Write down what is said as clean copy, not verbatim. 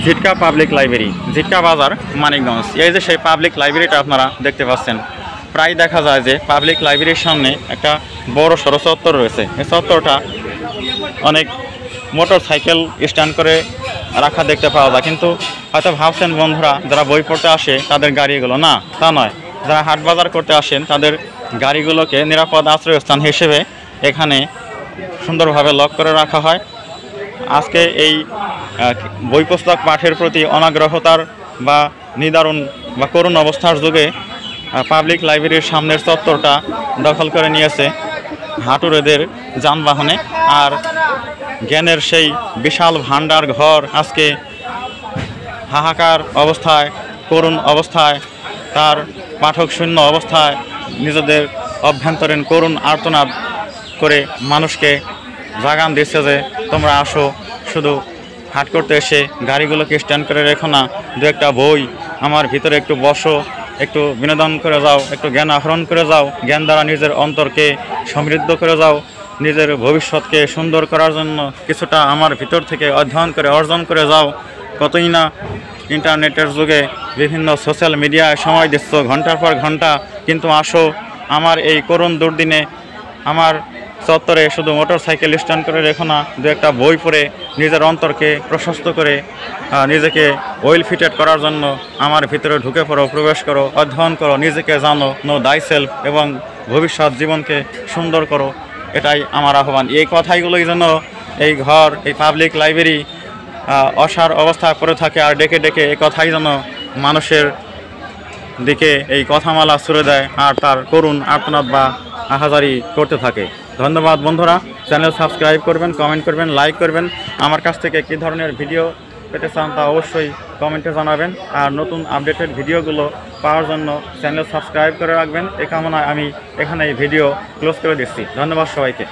Jhitka public library, Jhitka বাজার, মানিকগঞ্জ। এই যে সেই পাবলিক লাইব্রেরিটা আপনারা দেখতে পাচ্ছেন। প্রায় দেখা যায় যে পাবলিক লাইব্রেরির সামনে একটা বড় সড়ো চত্বর রয়েছে। এই চত্বরটা অনেক মোটর সাইকেল স্ট্যান্ড করে রাখা দেখতে পাওয়া যায়, কিন্তু হয়তো ভাবছেন বন্ধুরা যারা বই পড়তে আসে তাদের গাড়িগুলো, না তা নয়। যারা হাট বাজার করতে আসেন তাদের গাড়িগুলোকে নিরাপদ আশ্রয়স্থান হিসেবে এখানে সুন্দরভাবে লক করে রাখা হয়। আজকে এই বই পুস্তক পাঠের প্রতি অনাগ্রহতার বা নিদারুণ বা করুণ অবস্থার যুগে পাবলিক লাইব্রেরির সামনের চত্বরটা দখল করে নিয়েছে হাঁটুরেদের যানবাহনে। আর জ্ঞানের সেই বিশাল ভাণ্ডার ঘর আজকে হাহাকার অবস্থায়, করুণ অবস্থায়, তার পাঠক শূন্য অবস্থায় নিজেদের অভ্যন্তরীণ করুণ আর্তনাদ করে মানুষকে জাগান দিচ্ছে যে তোমরা আসো, শুধু হাট করতে এসে গাড়িগুলোকে স্ট্যান্ড করে রেখো না, দু একটা বই আমার ভিতরে একটু বসো, একটু বিনোদন করে যাও, একটু জ্ঞান আহরণ করে যাও, জ্ঞান দ্বারা নিজের অন্তরকে সমৃদ্ধ করে যাও, নিজের ভবিষ্যৎকে সুন্দর করার জন্য কিছুটা আমার ভিতর থেকে অধ্যয়ন করে অর্জন করে যাও। কতই না ইন্টারনেটের যুগে বিভিন্ন সোশ্যাল মিডিয়ায় সময় দিচ্ছ ঘন্টার পর ঘন্টা, কিন্তু আসো আমার এই করুণ দুর্দিনে আমার চত্বরে শুধু মোটর সাইকেল স্ট্যান্ড করে রেখো না, দু একটা বই পড়ে নিজের অন্তরকে প্রশস্ত করে নিজেকে ওয়েল ফিটেড করার জন্য আমার ভিতরে ঢুকে পড়ো, প্রবেশ করো, অধ্যয়ন করো, নিজেকে জানো, নো দাই সেলফ, এবং ভবিষ্যৎ জীবনকে সুন্দর করো। এটাই আমার আহ্বান। এই কথাইগুলোই যেন এই ঘর, এই পাবলিক লাইব্রেরি অসার অবস্থায় পড়ে থাকে, আর ডেকে ডেকে এই কথাই যেন মানুষের দিকে এই কথামালা ছুড়ে দেয় আর তার করুণ আর্তনাদ বা আহাজারি করতে থাকে। ধন্যবাদ বন্ধুরা। চ্যানেল সাবস্ক্রাইব করবেন, কমেন্ট করবেন, লাইক করবেন। আমার কাছ থেকে কী ধরনের ভিডিও পেতে চান তা অবশ্যই কমেন্টে জানাবেন। আর নতুন আপডেটেড ভিডিওগুলো পাওয়ার জন্য চ্যানেল সাবস্ক্রাইব করে রাখবেন। এ কামনায় আমি এখানে এই ভিডিও ক্লোজ করে দিচ্ছি। ধন্যবাদ সবাইকে।